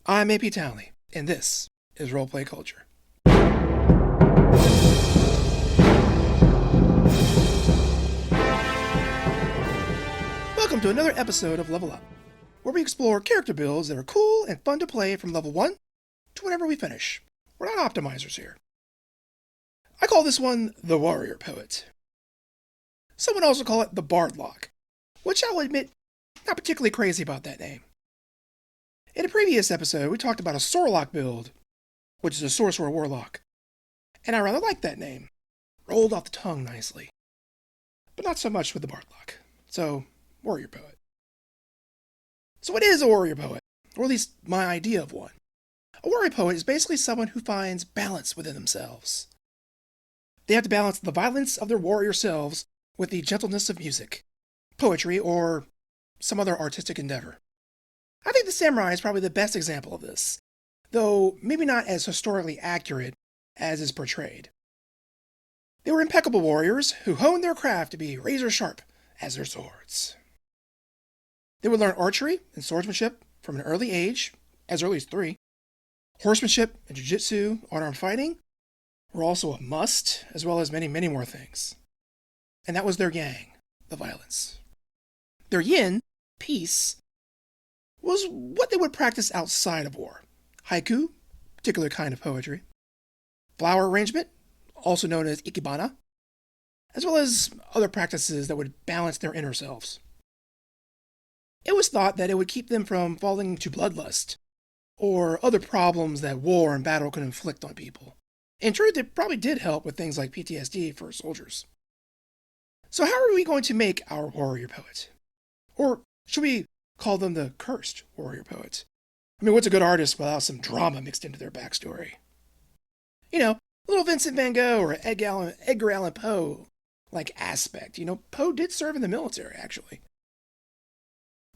I'm AP Townley, and this is Roleplay Culture. Welcome to another episode of Level Up, where we explore character builds that are cool and fun to play from level 1 to whenever we finish. We're not optimizers here. I call this one the Warrior Poet. Some would also call it the bardlock, which I'll admit, not particularly crazy about that name. In a previous episode, we talked about a Warlock build, which is a Sorcerer Warlock, and I rather like that name. Rolled off the tongue nicely. But not so much with the bardlock. So, Warrior Poet. So what is a Warrior Poet? Or at least my idea of one. A Warrior Poet is basically someone who finds balance within themselves. They have to balance the violence of their warrior selves with the gentleness of music, poetry, or some other artistic endeavor. I think the samurai is probably the best example of this, though maybe not as historically accurate as is portrayed. They were impeccable warriors who honed their craft to be razor sharp as their swords. They would learn archery and swordsmanship from an early age, as early as 3. Horsemanship and jiu-jitsu, unarmed fighting, were also a must, as well as many, many more things. And that was their yang, the violence. Their yin, peace, was what they would practice outside of war. Haiku, particular kind of poetry. Flower arrangement, also known as ikebana, as well as other practices that would balance their inner selves. It was thought that it would keep them from falling into bloodlust, or other problems that war and battle could inflict on people. In truth, it probably did help with things like PTSD for soldiers. So how are we going to make our warrior poet? Or should we call them the cursed warrior poet? I mean, what's a good artist without some drama mixed into their backstory? You know, little Vincent van Gogh or Edgar Allen Poe like aspect. You know, Poe did serve in the military, actually.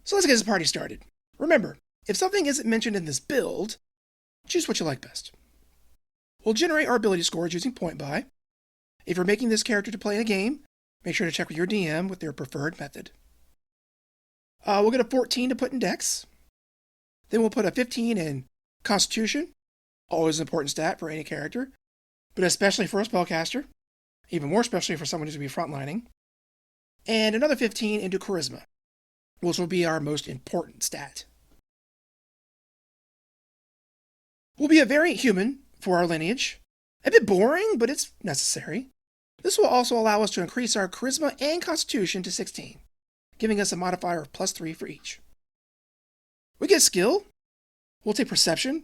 So let's get this party started. Remember, if something isn't mentioned in this build, choose what you like best. We'll generate our ability scores using point buy. If you're making this character to play in a game, make sure to check with your DM with their preferred method. We'll get a 14 to put in Dex. Then we'll put a 15 in Constitution, always an important stat for any character, but especially for a spellcaster, even more especially for someone who's going to be frontlining. And another 15 into Charisma, which will be our most important stat. We'll be a variant human for our lineage. A bit boring, but it's necessary. This will also allow us to increase our Charisma and Constitution to 16, giving us a modifier of +3 for each. We get skill. We'll take Perception.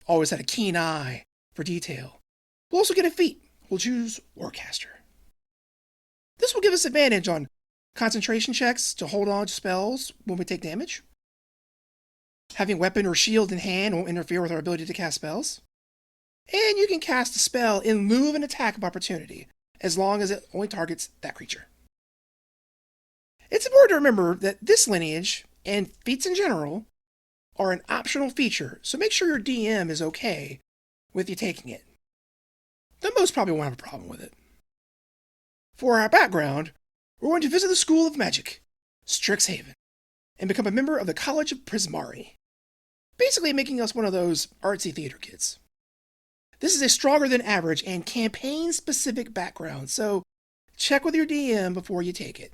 Always had a keen eye for detail. We'll also get a feat. We'll choose Warcaster. This will give us advantage on concentration checks to hold on to spells when we take damage. Having weapon or shield in hand won't interfere with our ability to cast spells. And you can cast a spell in lieu of an attack of opportunity, as long as it only targets that creature. It's important to remember that this lineage, and feats in general, are an optional feature, so make sure your DM is okay with you taking it. Though most probably won't have a problem with it. For our background, we're going to visit the School of Magic, Strixhaven, and become a member of the College of Prismari, basically making us one of those artsy theater kids. This is a stronger than average and campaign-specific background, so check with your DM before you take it.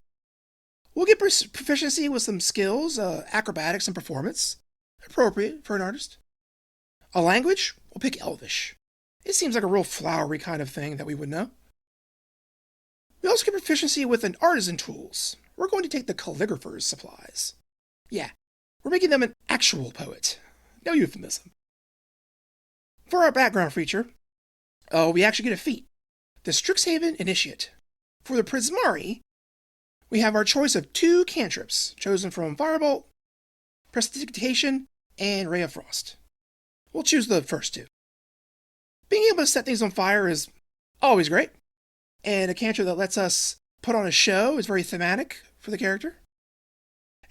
We'll get proficiency with some skills, acrobatics and performance, appropriate for an artist. A language, we'll pick Elvish. It seems like a real flowery kind of thing that we would know. We also get proficiency with an artisan tools. We're going to take the calligrapher's supplies. Yeah, we're making them an actual poet. No euphemism. For our background feature, we actually get a feat, the Strixhaven Initiate. For the Prismari, we have our choice of 2 cantrips, chosen from Firebolt, Prestidigitation, and Ray of Frost. We'll choose the first 2. Being able to set things on fire is always great, and a cantrip that lets us put on a show is very thematic for the character.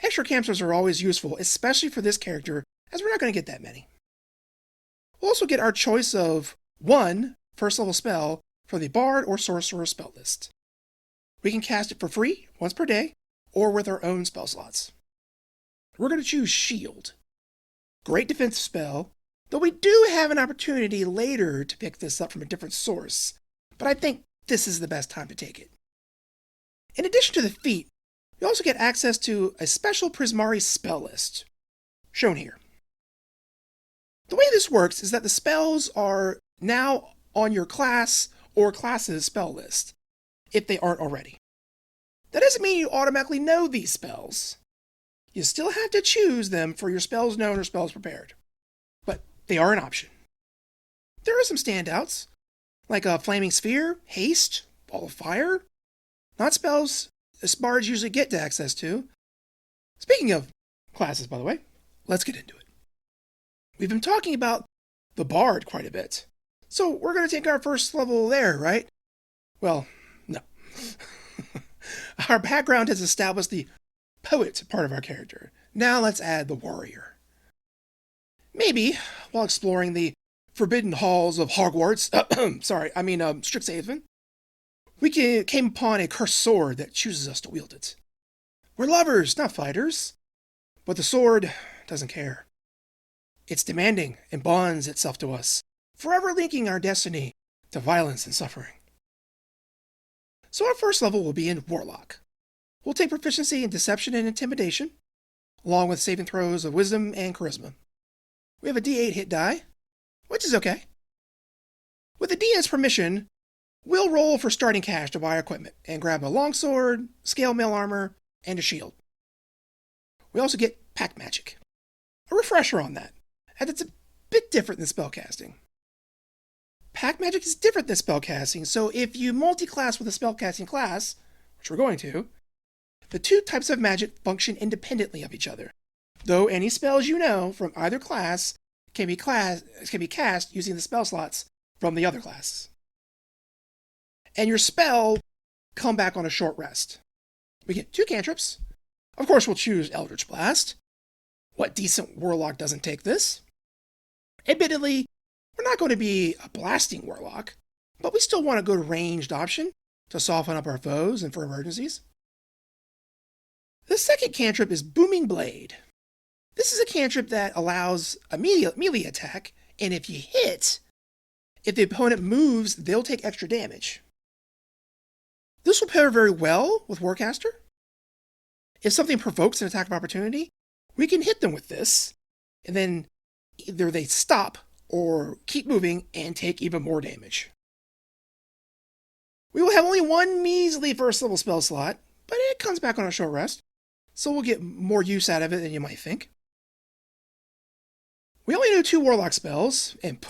Extra cantrips are always useful, especially for this character, as we're not going to get that many. We'll also get our choice of 1 first-level spell for the Bard or Sorcerer spell list. We can cast it for free, once per day, or with our own spell slots. We're going to choose Shield. Great defensive spell, though we do have an opportunity later to pick this up from a different source, but I think this is the best time to take it. In addition to the feat, you also get access to a special Prismari spell list, shown here. The way this works is that the spells are now on your class or class's spell list, if they aren't already. That doesn't mean you automatically know these spells. You still have to choose them for your spells known or spells prepared, but they are an option. There are some standouts, like a Flaming Sphere, Haste, Ball of Fire, not spells bards usually get to access to. Speaking of classes, by the way, let's get into it. We've been talking about the bard quite a bit, so we're going to take our first level there, right? Well, no. Our background has established the poet part of our character. Now let's add the warrior. Maybe, while exploring the forbidden halls of Hogwarts, Strixhaven, we came upon a cursed sword that chooses us to wield it. We're lovers, not fighters, but the sword doesn't care. It's demanding and bonds itself to us, forever linking our destiny to violence and suffering. So our first level will be in Warlock. We'll take proficiency in Deception and Intimidation, along with saving throws of Wisdom and Charisma. We have a D8 hit die, which is okay. With the DN's permission, we'll roll for starting cash to buy equipment and grab a longsword, scale mail armor, and a shield. We also get Pack Magic. A refresher on that, as it's a bit different than spellcasting. Pack Magic is different than spellcasting, so if you multi-class with a spellcasting class, which we're going to, the two types of magic function independently of each other, though any spells you know from either class can be cast using the spell slots from the other classes. And your spell come back on a short rest. We get 2 cantrips. Of course, we'll choose Eldritch Blast. What decent Warlock doesn't take this? Admittedly, we're not going to be a blasting Warlock, but we still want a good ranged option to soften up our foes and for emergencies. The second cantrip is Booming Blade. This is a cantrip that allows a melee attack, and if you hit, if the opponent moves, they'll take extra damage. This will pair very well with Warcaster. If something provokes an attack of opportunity, we can hit them with this, and then either they stop or keep moving and take even more damage. We will have only one measly first level spell slot, but it comes back on a short rest, so we'll get more use out of it than you might think. We only know 2 Warlock spells, and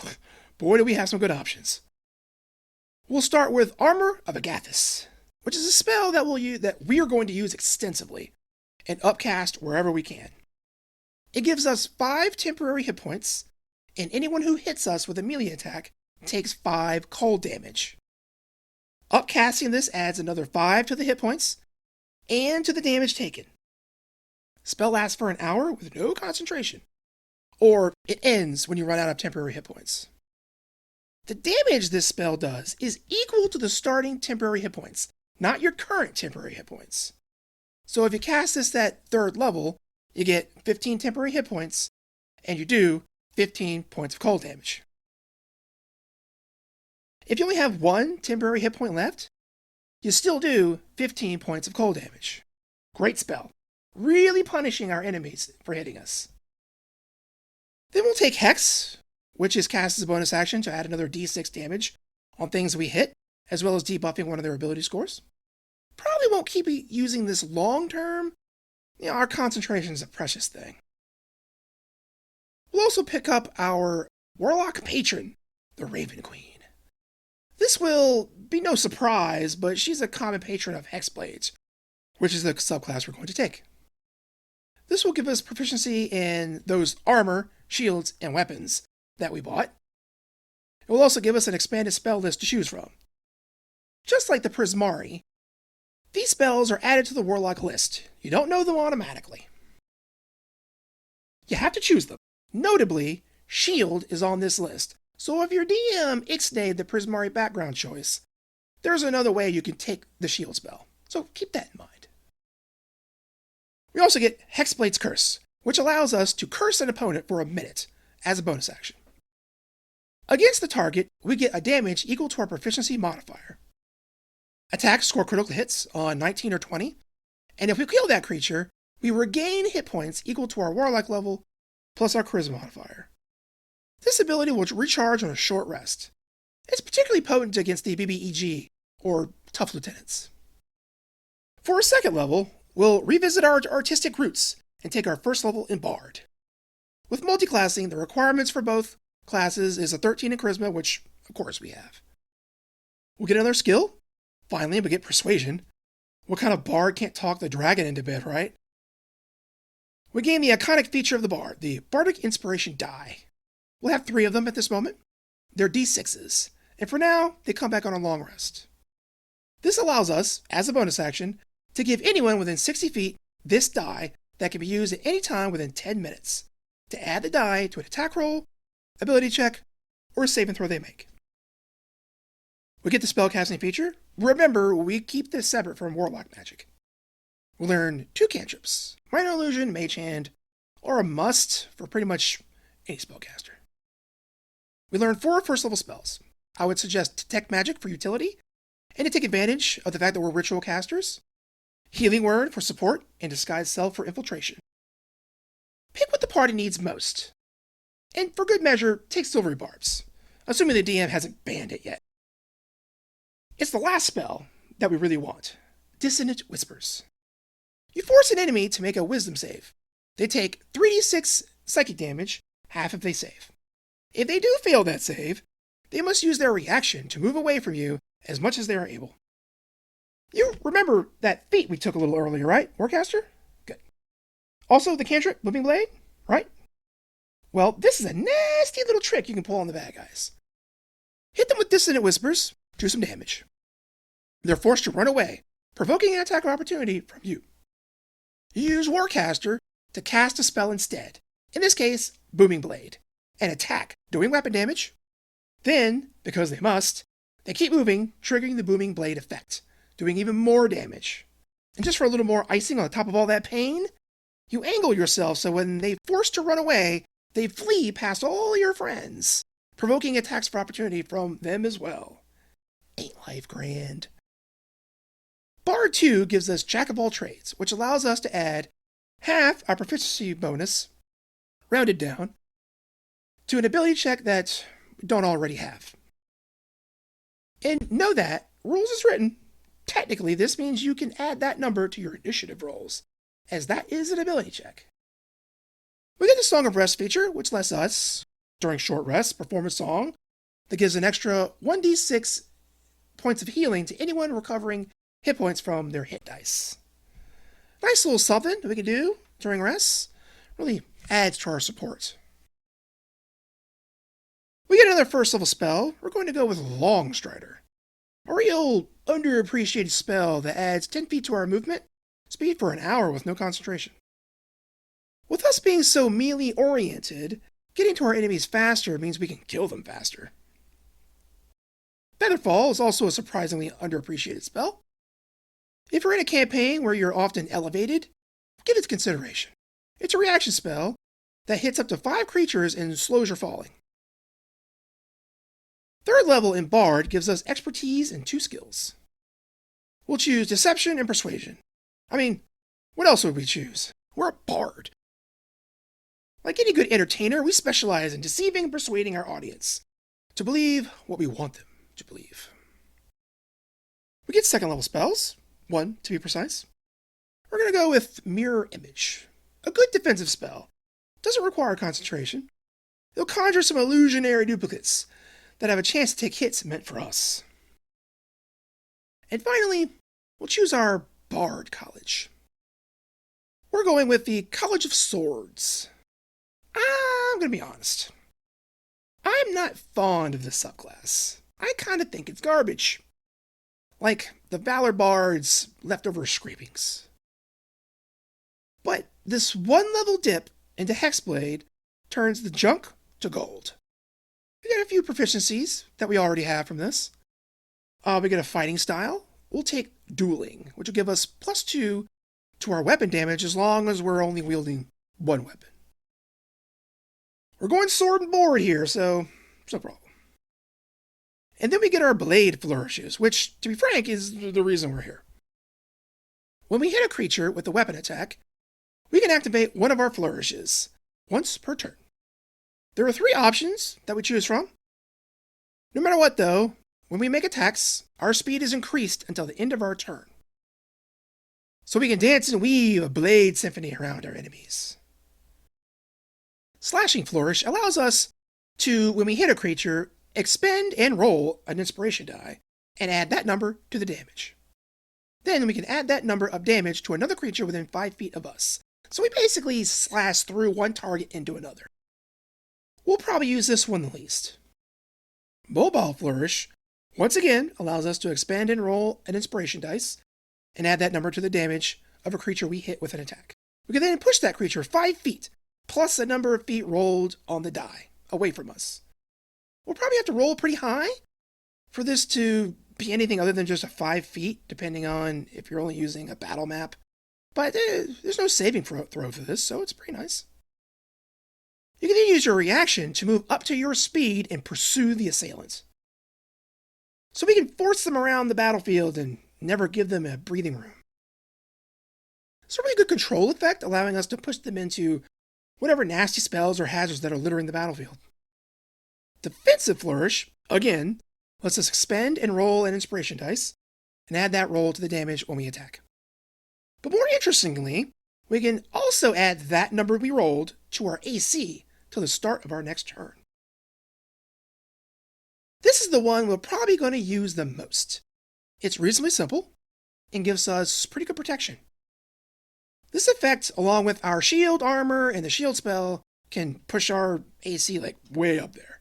boy do we have some good options. We'll start with Armor of Agathis, which is a spell that we are going to use extensively and upcast wherever we can. It gives us 5 temporary hit points, and anyone who hits us with a melee attack takes 5 cold damage. Upcasting this adds another 5 to the hit points and to the damage taken. Spell lasts for an hour with no concentration, or it ends when you run out of temporary hit points. The damage this spell does is equal to the starting temporary hit points, not your current temporary hit points. So if you cast this at 3rd level, you get 15 temporary hit points, and you do 15 points of cold damage. If you only have 1 temporary hit point left, you still do 15 points of cold damage. Great spell. Really punishing our enemies for hitting us. Then we'll take Hex, which is cast as a bonus action to add another d6 damage on things we hit, as well as debuffing one of their ability scores. Probably won't keep using this long term. Our concentration is a precious thing. We'll also pick up our Warlock patron, the Raven Queen. This will be no surprise, but she's a common patron of Hexblades, which is the subclass we're going to take. This will give us proficiency in those armor, shields, and weapons that we bought. It will also give us an expanded spell list to choose from. Just like the Prismari, these spells are added to the Warlock list. You don't know them automatically. You have to choose them. Notably, Shield is on this list, so if your DM ixnayed the Prismari background choice, there's another way you can take the Shield spell, so keep that in mind. We also get Hexblade's Curse, which allows us to curse an opponent for a minute as a bonus action. Against the target, we get a damage equal to our proficiency modifier. Attacks score critical hits on 19 or 20, and if we kill that creature, we regain hit points equal to our Warlock level plus our charisma modifier. This ability will recharge on a short rest. It's particularly potent against the BBEG, or Tough Lieutenants. For our second level, we'll revisit our artistic roots and take our first level in Bard. With multiclassing, the requirements for both classes is a 13 in charisma, which of course we have. We'll get another skill. Finally, we get persuasion. What kind of bard can't talk the dragon into bed, right? We gain the iconic feature of the bard, the bardic inspiration die. We'll have 3 of them at this moment. They're d6s, and for now, they come back on a long rest. This allows us, as a bonus action, to give anyone within 60 feet this die that can be used at any time within 10 minutes, to add the die to an attack roll, ability check, or a saving throw they make. We get the spellcasting feature. Remember, we keep this separate from Warlock magic. We learn 2 cantrips, Minor Illusion, Mage Hand, or a must for pretty much any spellcaster. We learn 4 first level spells. I would suggest Detect Magic for utility, and to take advantage of the fact that we're ritual casters. Healing Word for support, and Disguise Self for infiltration. Pick what the party needs most. And for good measure, take Silvery Barbs, assuming the DM hasn't banned it yet. It's the last spell that we really want, Dissonant Whispers. You force an enemy to make a wisdom save. They take 3d6 psychic damage, half if they save. If they do fail that save, they must use their reaction to move away from you as much as they are able. You remember that feat we took a little earlier, right, Warcaster? Good. Also, the cantrip, Booming Blade, right? Well, this is a nasty little trick you can pull on the bad guys. Hit them with Dissonant Whispers, do some damage. They're forced to run away, provoking an attack of opportunity from you. You use Warcaster to cast a spell instead, in this case, Booming Blade, and attack, doing weapon damage. Then, because they must, they keep moving, triggering the Booming Blade effect, doing even more damage. And just for a little more icing on the top of all that pain, you angle yourself so when they're forced to run away, they flee past all your friends, provoking attacks for opportunity from them as well. Ain't life grand? Bard 2 gives us Jack of all trades, which allows us to add half our proficiency bonus, rounded down, to an ability check that we don't already have. And know that, rules as written, technically this means you can add that number to your initiative rolls, as that is an ability check. We get the Song of Rest feature, which lets us, during short rests, perform a song that gives an extra 1d6 points of healing to anyone recovering hit points from their hit dice. Nice little something that we can do during rests. Really adds to our support. We get another first level spell. We're going to go with Longstrider. A real underappreciated spell that adds 10 feet to our movement speed for an hour with no concentration. With us being so melee oriented, getting to our enemies faster means we can kill them faster. Featherfall is also a surprisingly underappreciated spell. If you're in a campaign where you're often elevated, give it consideration. It's a reaction spell that hits up to 5 creatures and slows your falling. Third level in Bard gives us expertise and 2 skills. We'll choose Deception and Persuasion. I mean, what else would we choose? We're a Bard. Like any good entertainer, we specialize in deceiving and persuading our audience to believe what we want them to believe. We get second level spells, 1 to be precise. We're going to go with Mirror Image, a good defensive spell. Doesn't require concentration. It'll conjure some illusionary duplicates that have a chance to take hits meant for us. And finally, we'll choose our Bard College. We're going with the College of Swords. I'm going to be honest. I'm not fond of this subclass. I kind of think it's garbage. Like the Valor Bard's leftover scrapings. But this 1 level dip into Hexblade turns the junk to gold. We get a few proficiencies that we already have from this. We get a fighting style. We'll take Dueling, which will give us +2 to our weapon damage as long as we're only wielding one weapon. We're going sword and board here, so it's no problem. And then we get our blade flourishes, which, to be frank, is the reason we're here. When we hit a creature with a weapon attack, we can activate one of our flourishes, once per turn. There are 3 options that we choose from. No matter what, though, when we make attacks, our speed is increased until the end of our turn. So we can dance and weave a blade symphony around our enemies. Slashing Flourish allows us to, when we hit a creature, expend and roll an inspiration die and add that number to the damage. Then we can add that number of damage to another creature within 5 feet of us. So we basically slash through one target into another. We'll probably use this one the least. Mobile Flourish, once again, allows us to expend and roll an inspiration dice and add that number to the damage of a creature we hit with an attack. We can then push that creature 5 feet, plus a number of feet rolled on the die, away from us. We'll probably have to roll pretty high for this to be anything other than just a 5 feet, depending on if you're only using a battle map. But there's no saving throw for this, so it's pretty nice. You can then use your reaction to move up to your speed and pursue the assailant. So we can force them around the battlefield and never give them a breathing room. It's a really good control effect, allowing us to push them into whatever nasty spells or hazards that are littering the battlefield. Defensive Flourish, again, lets us expend and roll an inspiration dice and add that roll to the damage when we attack. But more interestingly, we can also add that number we rolled to our AC till the start of our next turn. This is the one we're probably going to use the most. It's reasonably simple and gives us pretty good protection. This effect, along with our shield armor and the shield spell, can push our AC like way up there.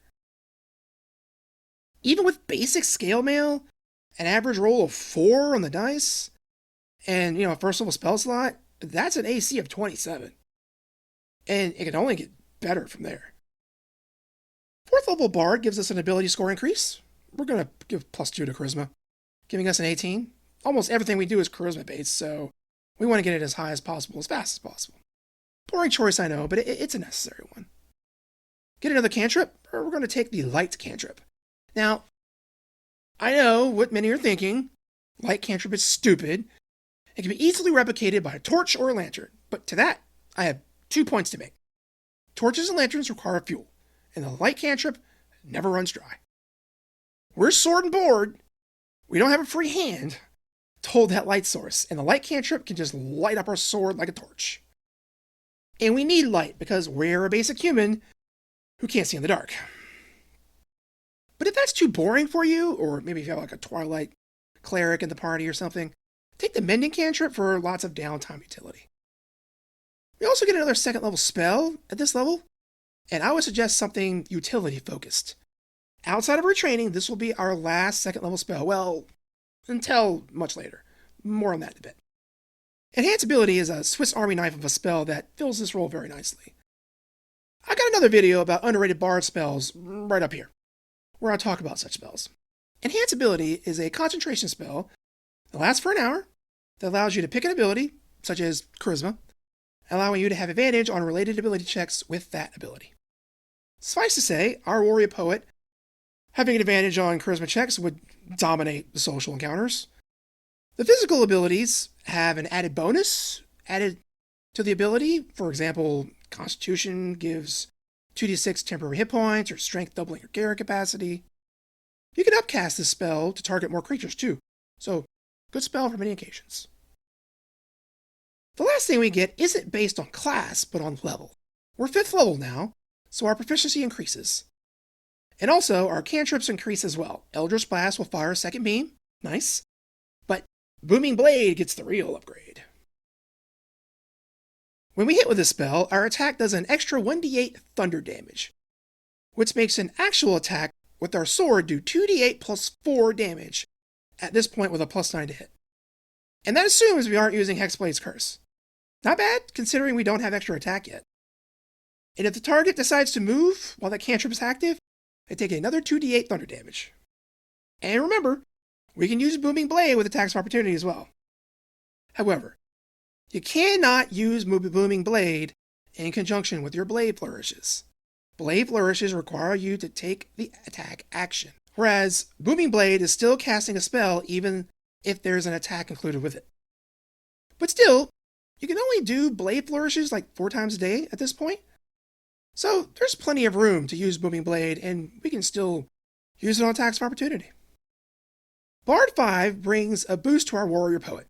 Even with basic scale mail, an average roll of 4 on the dice, and a first level spell slot, that's an AC of 27. And it can only get better from there. 4th level Bard gives us an ability score increase. We're going to give +2 to Charisma, giving us an 18. Almost everything we do is Charisma based, so we want to get it as high as possible, as fast as possible. Boring choice, I know, but it's a necessary one. Get another cantrip, or we're going to take the Light cantrip. Now, I know what many are thinking. Light cantrip is stupid. It can be easily replicated by a torch or a lantern, but to that, I have 2 points to make. Torches and lanterns require fuel, and the light cantrip never runs dry. We're sword and board. We don't have a free hand to hold that light source, and the light cantrip can just light up our sword like a torch. And we need light because we're a basic human who can't see in the dark. But if that's too boring for you, or maybe if you have like a Twilight cleric in the party or something, take the Mending cantrip for lots of downtime utility. We also get another 2nd level spell at this level, and I would suggest something utility focused. Outside of retraining, this will be our last 2nd level spell, well, until much later. More on that in a bit. Enhance Ability is a Swiss Army knife of a spell that fills this role very nicely. I got another video about underrated bard spells right up here, where I talk about such spells. Enhance Ability is a concentration spell that lasts for an hour, that allows you to pick an ability, such as Charisma, allowing you to have advantage on related ability checks with that ability. Suffice to say, our warrior poet, having an advantage on Charisma checks, would dominate the social encounters. The physical abilities have an added bonus added to the ability. For example, Constitution gives 2d6 temporary hit points, or Strength doubling your carry capacity. You can upcast this spell to target more creatures too, so good spell for many occasions. The last thing we get isn't based on class, but on level. We're 5th level now, so our proficiency increases. And also, our cantrips increase as well. Eldritch Blast will fire a 2nd beam, nice, but Booming Blade gets the real upgrade. When we hit with this spell, our attack does an extra 1d8 thunder damage, which makes an actual attack with our sword do 2d8 plus 4 damage, at this point with a +9 to hit. And that assumes we aren't using Hexblade's Curse. Not bad, considering we don't have extra attack yet. And if the target decides to move while that cantrip is active, they take another 2d8 thunder damage. And remember, we can use Booming Blade with attacks of opportunity as well. However, you cannot use Booming Blade in conjunction with your blade flourishes. Blade flourishes require you to take the attack action, whereas Booming Blade is still casting a spell even if there's an attack included with it. But still, you can only do blade flourishes like 4 times a day at this point. So there's plenty of room to use Booming Blade, and we can still use it on attacks of opportunity. Bard 5 brings a boost to our Warrior Poet.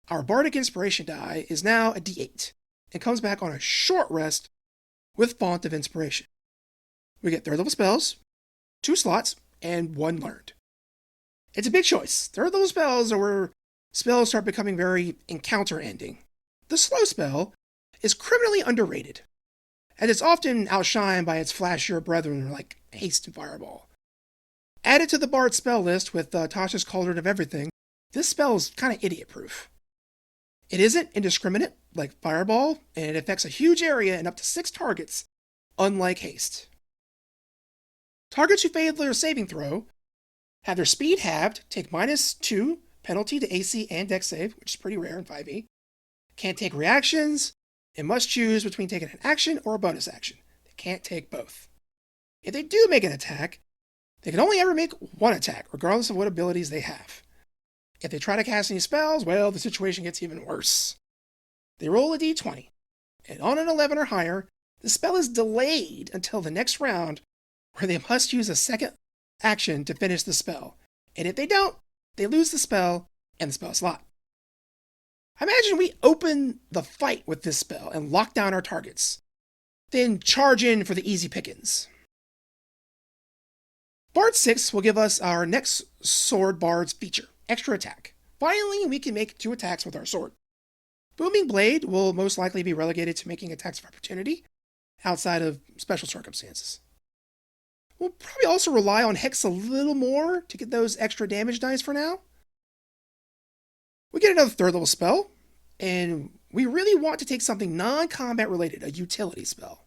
Our Bardic Inspiration die is now a D8, and comes back on a short rest with Font of Inspiration. We get 3rd level spells, 2 slots, and 1 learned. It's a big choice. 3rd level spells are where spells start becoming very encounter-ending. The slow spell is criminally underrated, and it's often outshined by its flashier brethren like Haste and Fireball. Added to the Bard spell list with Tasha's Cauldron of Everything, this spell is kind of idiot-proof. It isn't indiscriminate like Fireball, and it affects a huge area and up to 6 targets, unlike Haste. Targets who fail their saving throw have their speed halved, take -2 penalty to AC and Dex save, which is pretty rare in 5e, can't take reactions, and must choose between taking an action or a bonus action. They can't take both. If they do make an attack, they can only ever make 1 attack, regardless of what abilities they have. If they try to cast any spells, well, the situation gets even worse. They roll a d20, and on an 11 or higher, the spell is delayed until the next round, where they must use a second action to finish the spell. And if they don't, they lose the spell and the spell slot. Imagine we open the fight with this spell and lock down our targets, then charge in for the easy pickings. Bard 6 will give us our next Sword Bard's feature, extra attack. Finally, we can make 2 attacks with our sword. Booming Blade will most likely be relegated to making attacks of opportunity, outside of special circumstances. We'll probably also rely on Hex a little more to get those extra damage dice for now. We get another 3rd level spell, and we really want to take something non-combat related, a utility spell.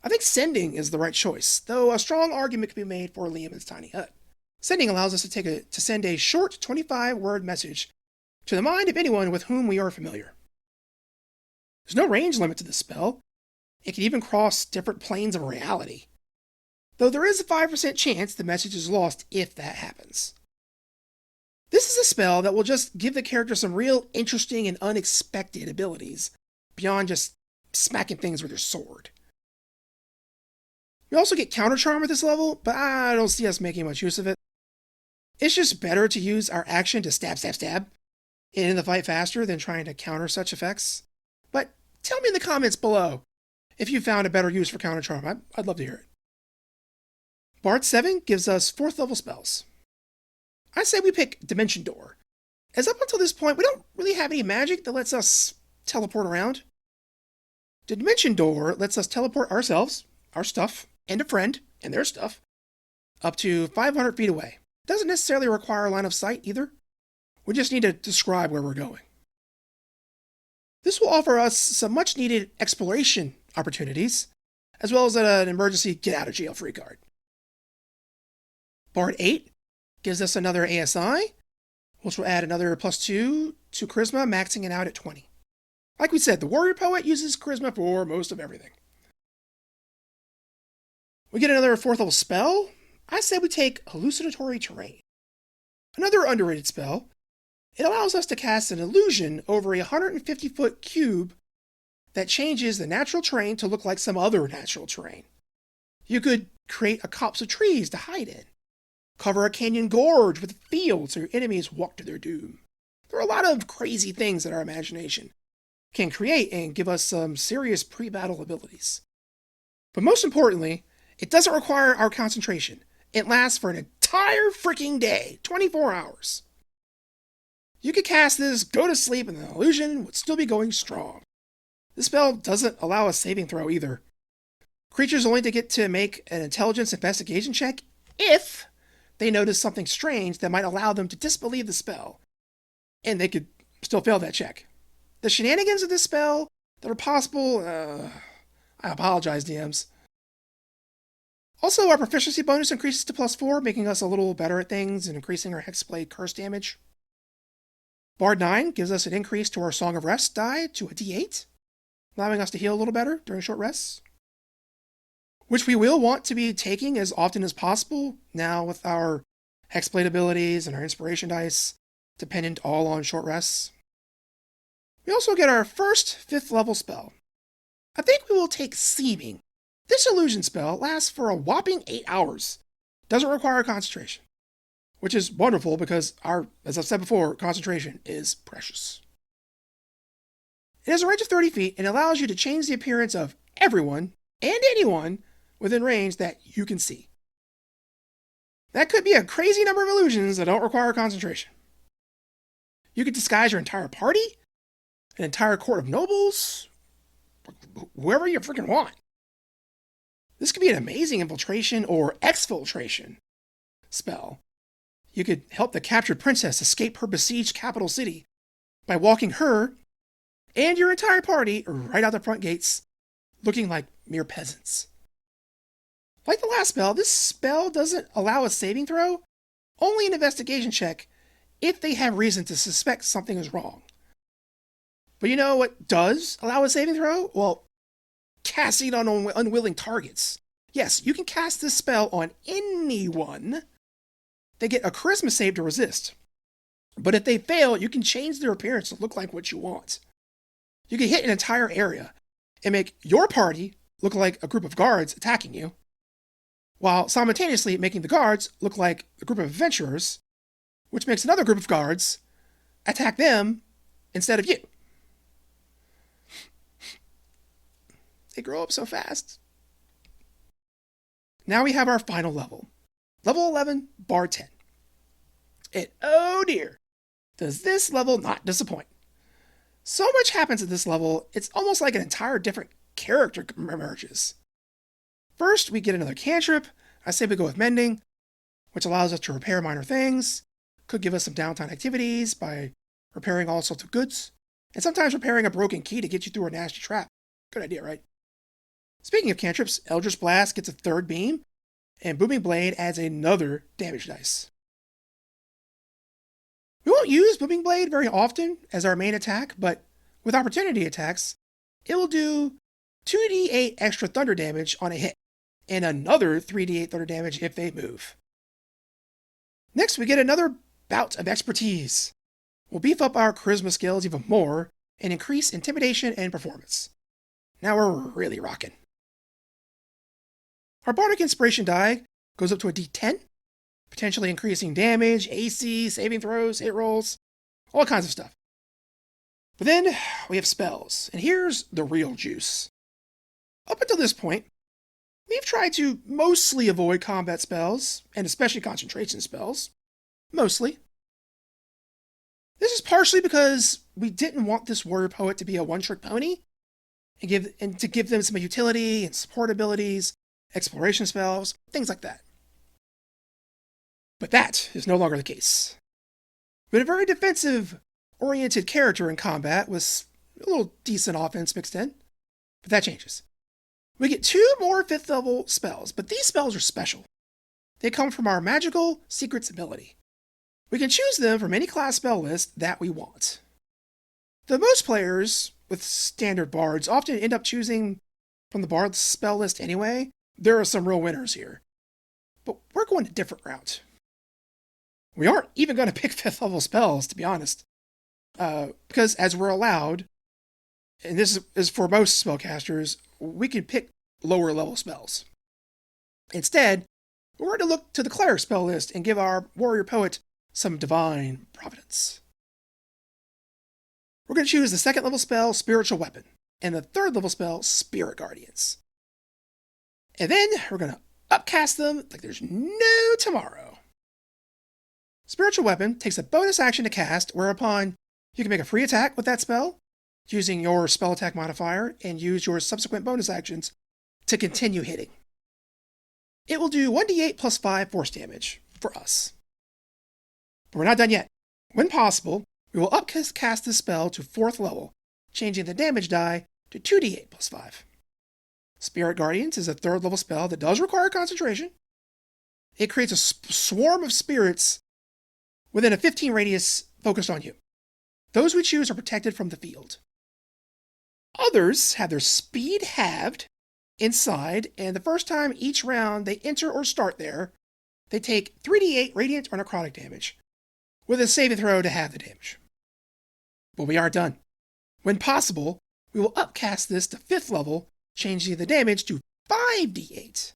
I think Sending is the right choice, though a strong argument can be made for Liam's Tiny Hut. Sending allows us to send a short 25-word message to the mind of anyone with whom we are familiar. There's no range limit to this spell. It can even cross different planes of reality, though there is a 5% chance the message is lost if that happens. This is a spell that will just give the character some real interesting and unexpected abilities, beyond just smacking things with your sword. We also get Counter Charm at this level, but I don't see us making much use of it. It's just better to use our action to stab, and end the fight faster than trying to counter such effects. But tell me in the comments below if you found a better use for Counter Charm. I'd love to hear it. Bard 7 gives us 4th level spells. I say we pick Dimension Door, as up until this point we don't really have any magic that lets us teleport around. The Dimension Door lets us teleport ourselves, our stuff, and a friend, and their stuff, up to 500 feet away. Doesn't necessarily require a line of sight either. We just need to describe where we're going. This will offer us some much needed exploration opportunities, as well as an emergency get-out-of-jail-free card. Bard 8 gives us another ASI, which will add another +2 to Charisma, maxing it out at 20. Like we said, the Warrior Poet uses Charisma for most of everything. We get another 4th level spell. I say we take Hallucinatory Terrain. Another underrated spell. It allows us to cast an illusion over a 150-foot cube that changes the natural terrain to look like some other natural terrain. You could create a copse of trees to hide in. Cover a canyon gorge with fields so your enemies walk to their doom. There are a lot of crazy things that our imagination can create and give us some serious pre-battle abilities. But most importantly, it doesn't require our concentration. It lasts for an entire freaking day, 24 hours. You could cast this, go to sleep, and the illusion would still be going strong. This spell doesn't allow a saving throw either. Creatures only get to make an intelligence investigation check if they notice something strange that might allow them to disbelieve the spell, and they could still fail that check. The shenanigans of this spell that are possible, I apologize, DMs. Also, our proficiency bonus increases to +4, making us a little better at things and increasing our Hexblade curse damage. Bard 9 gives us an increase to our Song of Rest die to a D8. allowing us to heal a little better during short rests, which we will want to be taking as often as possible now with our Hexblade abilities and our inspiration dice dependent all on short rests. We also get our first 5th level spell. I think we will take Seeming. This illusion spell lasts for a whopping 8 hours. Doesn't require concentration, which is wonderful because as I've said before, concentration is precious. It has a range of 30 feet and allows you to change the appearance of everyone and anyone within range that you can see. That could be a crazy number of illusions that don't require concentration. You could disguise your entire party, an entire court of nobles, whoever you freaking want. This could be an amazing infiltration or exfiltration spell. You could help the captured princess escape her besieged capital city by walking her and your entire party right out the front gates, looking like mere peasants. Like the last spell, this spell doesn't allow a saving throw, only an investigation check if they have reason to suspect something is wrong. But you know what does allow a saving throw? Well, casting on unwilling targets. Yes, you can cast this spell on anyone. They get a charisma save to resist. But if they fail, you can change their appearance to look like what you want. You can hit an entire area and make your party look like a group of guards attacking you, while simultaneously making the guards look like a group of adventurers, which makes another group of guards attack them instead of you. They grow up so fast. Now we have our final level. Level 11, Bard 10. And oh dear, does this level not disappoint. So much happens at this level, it's almost like an entire different character emerges. First, we get another cantrip. I say we go with Mending, which allows us to repair minor things. Could give us some downtime activities by repairing all sorts of goods. And sometimes repairing a broken key to get you through a nasty trap. Good idea, right? Speaking of cantrips, Eldritch Blast gets a 3rd beam, and Booming Blade adds another damage dice. We won't use Booming Blade very often as our main attack, but with opportunity attacks, it will do 2d8 extra thunder damage on a hit, and another 3d8 thunder damage if they move. Next, we get another bout of expertise. We'll beef up our charisma skills even more and increase intimidation and performance. Now we're really rocking. Our Bardic Inspiration die goes up to a d10, potentially increasing damage, AC, saving throws, hit rolls, all kinds of stuff. But then we have spells, and here's the real juice. Up until this point, we've tried to mostly avoid combat spells, and especially concentration spells. Mostly. This is partially because we didn't want this warrior poet to be a one-trick pony, and to give them some utility and support abilities, exploration spells, things like that. But that is no longer the case. But a very defensive-oriented character in combat with a little decent offense mixed in. But that changes. We get 2 more 5th level spells, but these spells are special. They come from our Magical Secrets ability. We can choose them from any class spell list that we want. Though most players with standard bards often end up choosing from the bard spell list anyway, there are some real winners here. But we're going a different route. We aren't even going to pick 5th level spells, to be honest. Because as we're allowed, and this is for most spellcasters, we can pick lower level spells. Instead, we're going to look to the cleric spell list and give our warrior poet some divine providence. We're going to choose the 2nd level spell, Spiritual Weapon, and the 3rd level spell, Spirit Guardians. And then we're going to upcast them like there's no tomorrow. Spiritual Weapon takes a bonus action to cast, whereupon you can make a free attack with that spell, using your spell attack modifier, and use your subsequent bonus actions to continue hitting. It will do 1d8 plus 5 force damage for us. But we're not done yet. When possible, we will upcast this spell to 4th level, changing the damage die to 2d8 plus 5. Spirit Guardians is a 3rd level spell that does require concentration. It creates a swarm of spirits within a 15 radius focused on you. Those we choose are protected from the field. Others have their speed halved inside, and the first time each round they enter or start there, they take 3d8 radiant or necrotic damage, with a saving throw to halve the damage. But we aren't done. When possible, we will upcast this to 5th level, changing the damage to 5d8.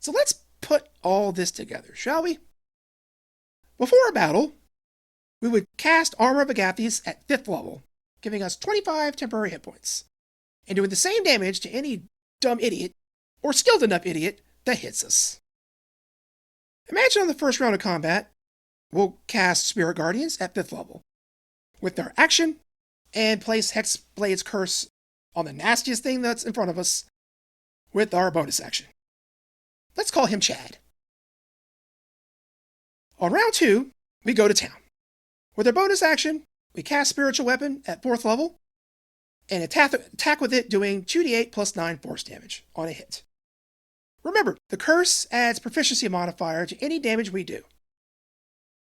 So let's put all this together, shall we? Before a battle, we would cast Armor of Agathis at 5th level, giving us 25 temporary hit points, and doing the same damage to any dumb idiot, or skilled enough idiot, that hits us. Imagine on the first round of combat, we'll cast Spirit Guardians at 5th level, with their action, and place Hexblade's Curse on the nastiest thing that's in front of us, with our bonus action. Let's call him Chad. On round 2, we go to town. With our bonus action, we cast Spiritual Weapon at 4th level, and attack with it doing 2d8 plus 9 force damage on a hit. Remember, the curse adds proficiency modifier to any damage we do.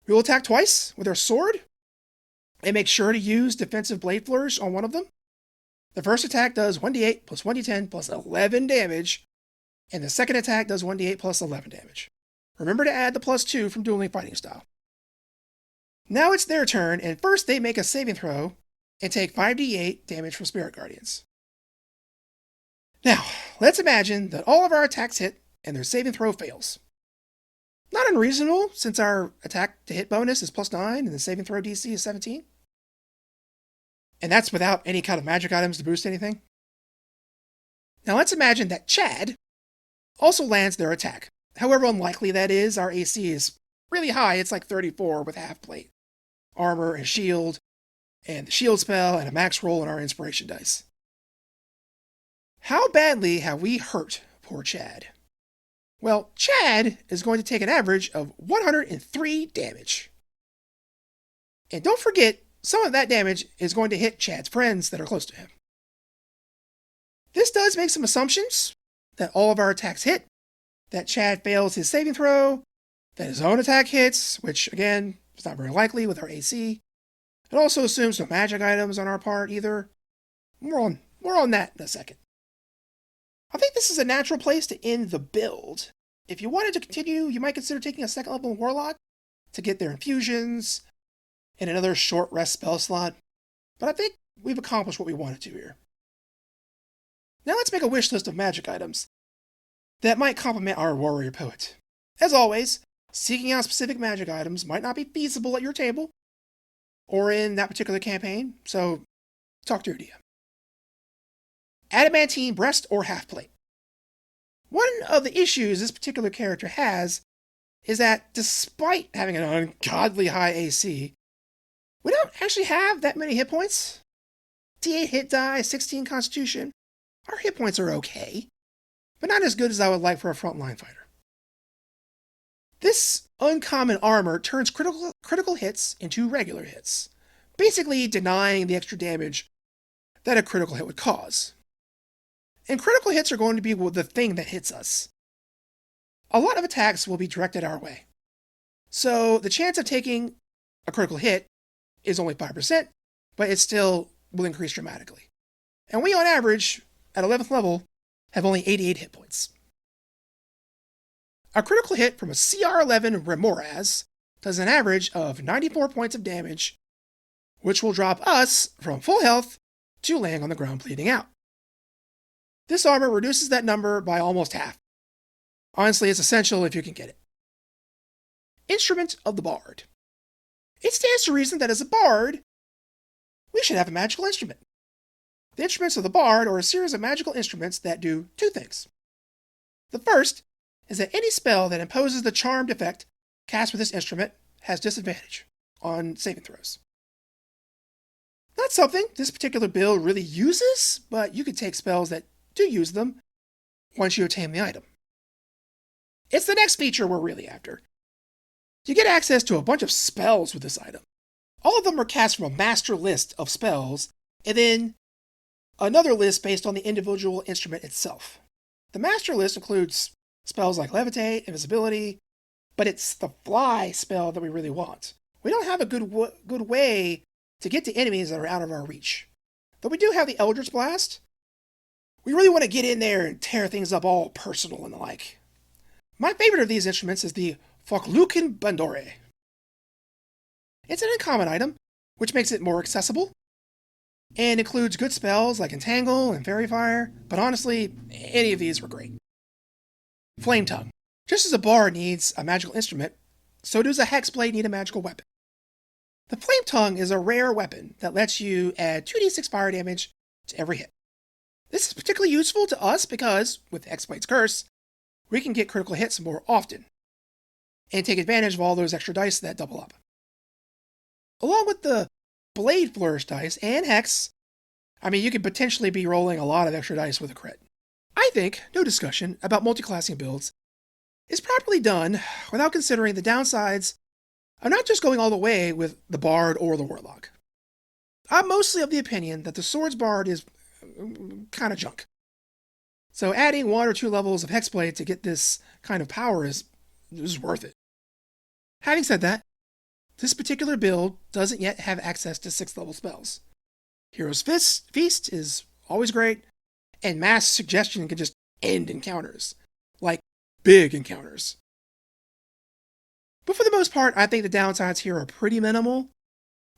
We will attack twice with our sword, and make sure to use Defensive Blade Flourish on one of them. The first attack does 1d8 plus 1d10 plus 11 damage, and the second attack does 1d8 plus 11 damage. Remember to add the plus 2 from Dueling Fighting Style. Now it's their turn, and first they make a saving throw and take 5d8 damage from Spirit Guardians. Now, let's imagine that all of our attacks hit and their saving throw fails. Not unreasonable, since our attack to hit bonus is plus 9 and the saving throw DC is 17. And that's without any kind of magic items to boost anything. Now let's imagine that Chad also lands their attack. However unlikely that is, our AC is really high. It's like 34 with half plate, armor and shield, and the shield spell, and a max roll in our inspiration dice. How badly have we hurt poor Chad? Well, Chad is going to take an average of 103 damage. And don't forget, some of that damage is going to hit Chad's friends that are close to him. This does make some assumptions that all of our attacks hit, that Chad fails his saving throw, that his own attack hits, which again is not very likely with our AC. It also assumes no magic items on our part either. More on that in a second. I think this is a natural place to end the build. If you wanted to continue, you might consider taking a 2nd level Warlock to get their infusions and another short rest spell slot. But I think we've accomplished what we wanted to here. Now let's make a wish list of magic items that might complement our warrior poet. As always, seeking out specific magic items might not be feasible at your table or in that particular campaign, so talk to your DM. Adamantine breast or half plate. One of the issues this particular character has is that despite having an ungodly high AC, we don't actually have that many hit points. D8 hit die, 16 constitution. Our hit points are okay, but not as good as I would like for a frontline fighter. This uncommon armor turns critical hits into regular hits, basically denying the extra damage that a critical hit would cause. And critical hits are going to be the thing that hits us. A lot of attacks will be directed our way. So the chance of taking a critical hit is only 5%, but it still will increase dramatically. And we, on average, at 11th level, have only 88 hit points. A critical hit from a CR11 Remoraz does an average of 94 points of damage, which will drop us from full health to laying on the ground bleeding out. This armor reduces that number by almost half. Honestly, it's essential if you can get it. Instrument of the Bard. It stands to reason that as a bard, we should have a magical instrument. The instruments of the Bard are a series of magical instruments that do two things. The first is that any spell that imposes the charmed effect cast with this instrument has disadvantage on saving throws. Not something this particular build really uses, but you can take spells that do use them once you obtain the item. It's the next feature we're really after. You get access to a bunch of spells with this item. All of them are cast from a master list of spells, and then another list based on the individual instrument itself. The master list includes spells like Levitate, Invisibility, but it's the Fly spell that we really want. We don't have a good way to get to enemies that are out of our reach. Though we do have the Eldritch Blast, we really want to get in there and tear things up all personal and the like. My favorite of these instruments is the Folkluken Bandore. It's an uncommon item, which makes it more accessible, and includes good spells like Entangle and Fairy Fire, but honestly, any of these were great. Flame Tongue. Just as a bard needs a magical instrument, so does a hexblade need a magical weapon. The Flame Tongue is a rare weapon that lets you add 2d6 fire damage to every hit. This is particularly useful to us because, with Hexblade's Curse, we can get critical hits more often, and take advantage of all those extra dice that double up. Along with the Blade Flourish dice and Hex, you could potentially be rolling a lot of extra dice with a crit. I think no discussion about multi-classing builds is properly done without considering the downsides of not just going all the way with the Bard or the Warlock. I'm mostly of the opinion that the Swords Bard is kind of junk. So adding 1 or 2 levels of Hexblade to get this kind of power is worth it. Having said that, this particular build doesn't yet have access to 6th level spells. Hero's Feast is always great, and Mass Suggestion can just end encounters. Like, big encounters. But for the most part, I think the downsides here are pretty minimal.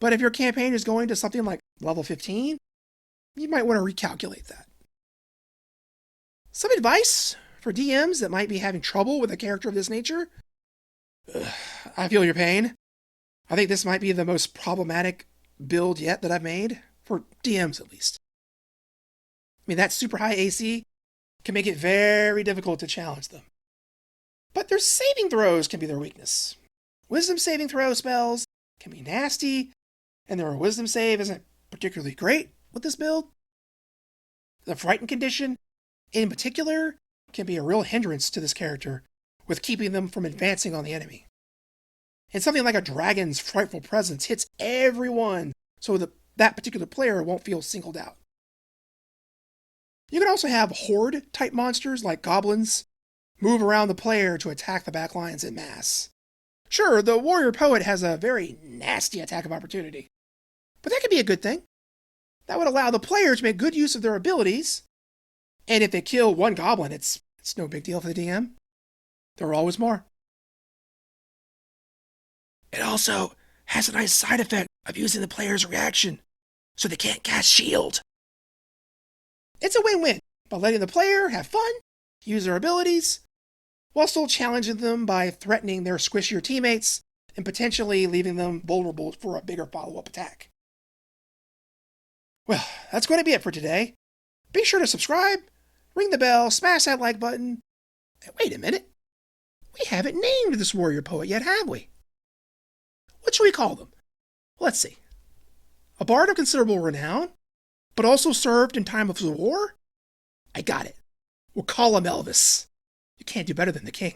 But if your campaign is going to something like level 15, you might want to recalculate that. Some advice for DMs that might be having trouble with a character of this nature? I feel your pain. I think this might be the most problematic build yet that I've made, for DMs at least. That super high AC can make it very difficult to challenge them. But their saving throws can be their weakness. Wisdom saving throw spells can be nasty, and their wisdom save isn't particularly great with this build. The Frightened condition, in particular, can be a real hindrance to this character, with keeping them from advancing on the enemy. And something like a Dragon's Frightful Presence hits everyone, so that particular player won't feel singled out. You can also have Horde-type monsters like goblins move around the player to attack the backlines en masse. Sure, the Warrior Poet has a very nasty attack of opportunity, but that could be a good thing. That would allow the player to make good use of their abilities, and if they kill one goblin, it's no big deal for the DM. There are always more. It also has a nice side effect of using the player's reaction, so they can't cast Shield. It's a win-win by letting the player have fun, use their abilities, while still challenging them by threatening their squishier teammates and potentially leaving them vulnerable for a bigger follow-up attack. Well, that's going to be it for today. Be sure to subscribe, ring the bell, smash that like button. And wait a minute. We haven't named this Warrior Poet yet, have we? What should we call them? Let's see. A bard of considerable renown, but also served in time of the war? I got it. We'll call him Elvis. You can't do better than the king.